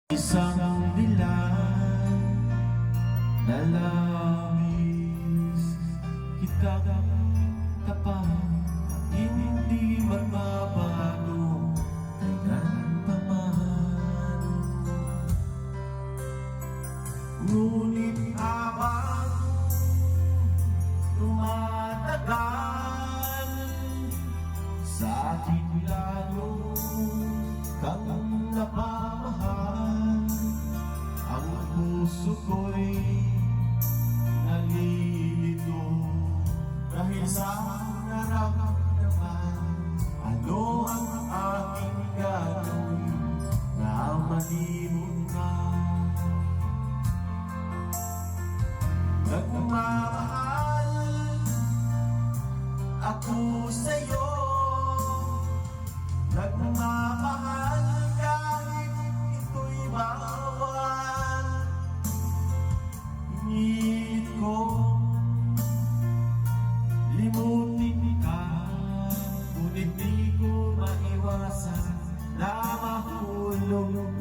Isang dilan na labis kitang tapat, hindi magbabago kailan pa man. Ngunit habang tumatagal, sa akin lalo kang napamahal. Ang puso ko'y nalilito dahil sa nararamdaman. Ano ang aking gagawin na malibog ka? Nagmamahal ako sa'yo, nagmamahal kahit ito'y bawal. Hinihilit ko limutin ka, ngunit di ko maiwasan na mahulog